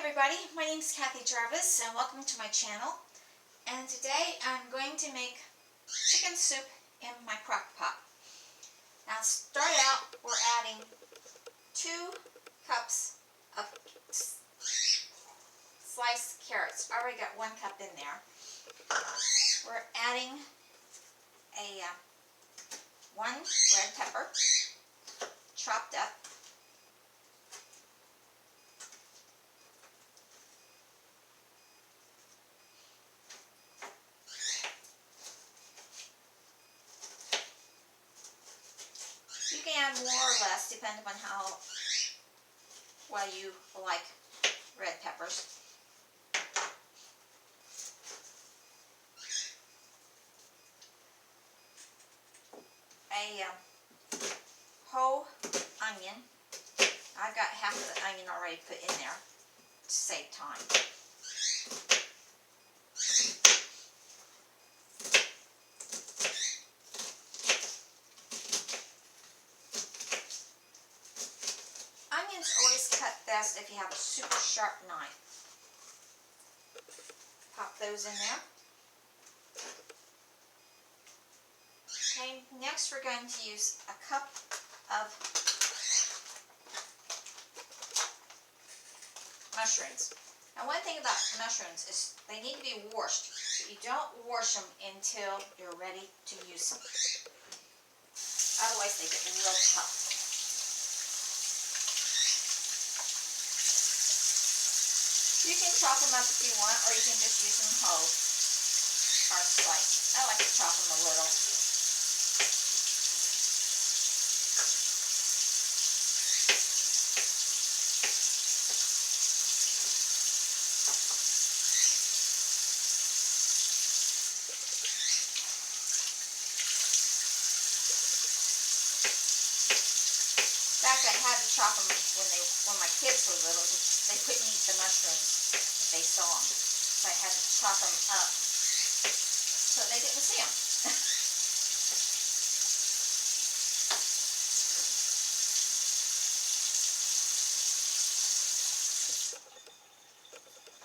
everybody, my name is Kathy Jarvis and welcome to my channel. And today I'm going to make chicken soup in my crock pot. Now to start out, we're adding 2 cups of sliced carrots. I already got 1 cup in there. We're adding a 1 red pepper, chopped up. You can add more or less depending on how well you like red peppers. A whole onion. I've got half of the onion already put in there to save time. Onions always cut best if you have a super sharp knife. Pop those in there. Okay, next we're going to use a cup of mushrooms. Now one thing about mushrooms is they need to be washed, but you don't wash them until you're ready to use them. Otherwise they get real tough. You can chop them up if you want, or you can just use them whole or sliced. I like to chop them a little. In fact, I had to chop them when my kids were little. They couldn't eat the mushrooms if they saw them, so I had to chop them up so they didn't see them.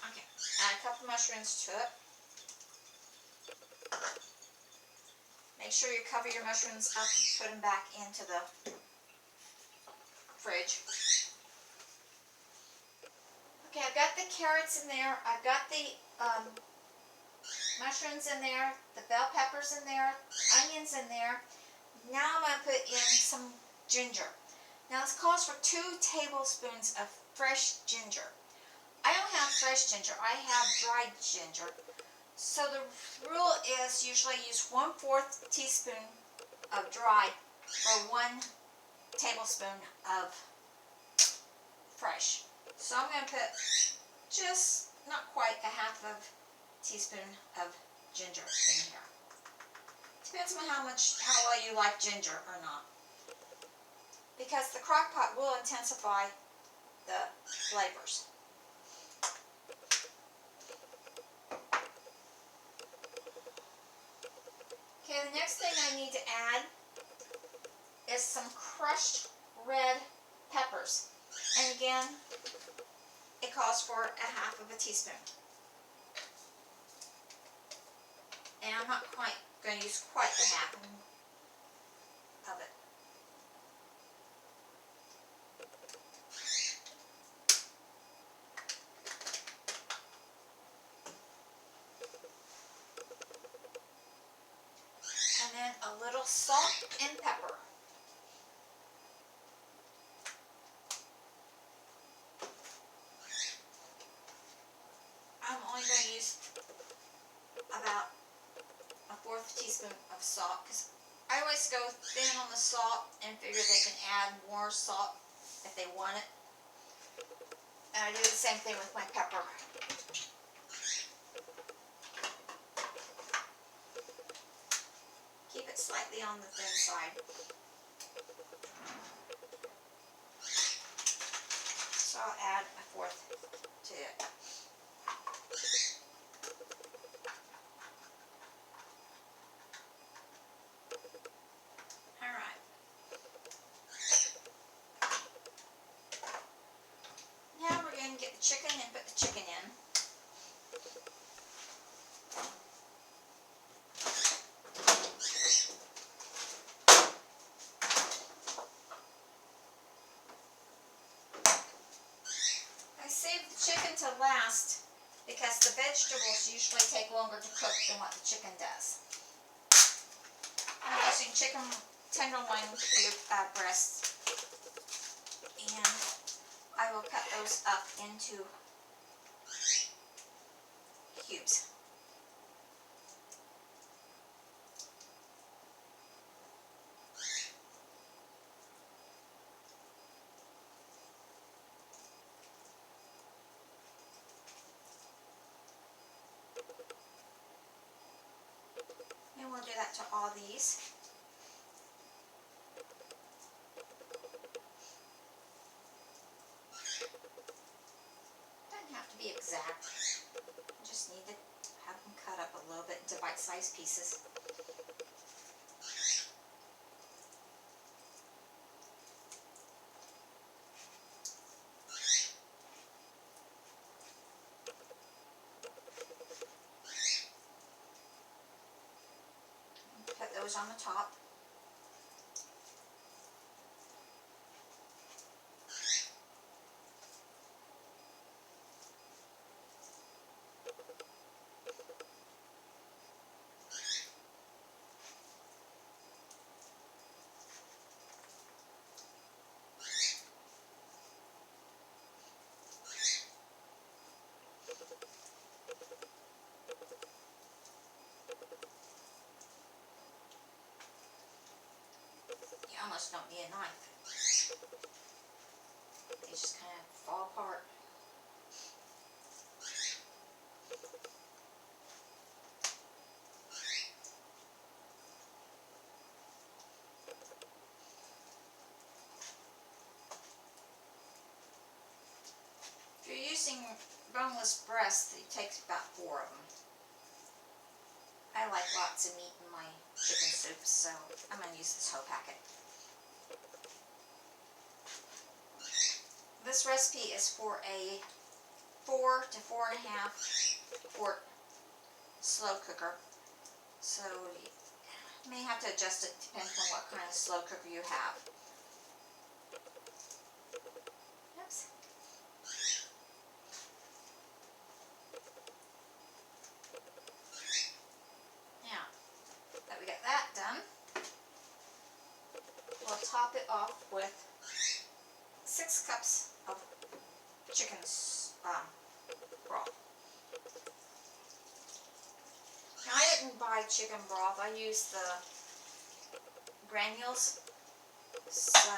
Okay, add a couple mushrooms to it. Make sure you cover your mushrooms up and put them back into the fridge. Okay, I've got the carrots in there, I've got the mushrooms in there, the bell peppers in there, onions in there. Now I'm going to put in some ginger. Now this calls for 2 tablespoons of fresh ginger. I don't have fresh ginger, I have dried ginger. So the rule is usually use 1/4 teaspoon of dried for 1 tablespoon of fresh. So I'm going to put just not quite a half of a teaspoon of ginger in here. Depends on how well you like ginger or not. Because the crock pot will intensify the flavors. Okay, the next thing I need to add is some crushed red peppers. And again, it calls for a half of a teaspoon. And I'm not quite going to use quite the half of it. And then a little salt and pepper. I'm only going to use about a 1/4 teaspoon of salt because I always go thin on the salt and figure they can add more salt if they want it. And I do the same thing with my pepper. Keep it slightly on the thin side. So I'll add a 1/4 to it. Alright. Now we're going to get the chicken and put the chicken in. I save the chicken to last because the vegetables usually take longer to cook than what the chicken does. I'm using chicken tenderloin breasts, and I will cut those up into cubes. And we'll do that to all these. Doesn't have to be exact. You just need to have them cut up a little bit into bite-sized pieces. Put those on the top. You almost don't need a knife. They just kind of fall apart. If you're using boneless breasts, it takes about 4 of them. I like lots of meat in my chicken soup, so I'm going to use this whole packet. This recipe is for a 4 to 4.5 quart slow cooker, so you may have to adjust it depending on what kind of slow cooker you have. Oops. Now that we got that done, we'll top it off with 6 cups of chicken broth. Now I didn't buy chicken broth, I used the granules, so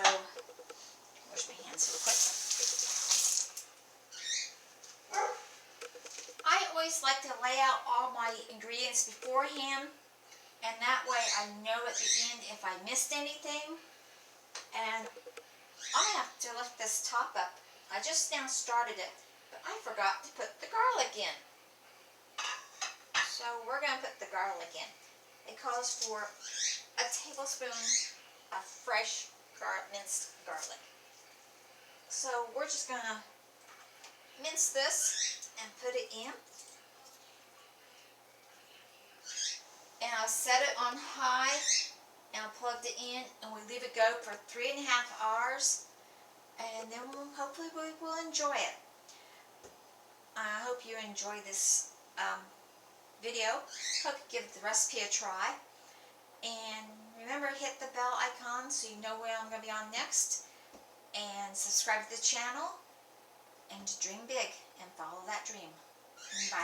wash my hands real quick. I always like to lay out all my ingredients beforehand, and that way I know at the end if I missed anything. And I have to lift this top up. I just now started it, but I forgot to put the garlic in. So we're going to put the garlic in. It calls for a tablespoon of fresh minced garlic. So we're just going to mince this and put it in. And I'll set it on high, and I'll plug it in, and we leave it go for 3.5 hours, and then hopefully we will enjoy it. I hope you enjoy this video. Hope you give the recipe a try. And remember, hit the bell icon so you know when I'm going to be on next. And subscribe to the channel. And dream big and follow that dream. Bye.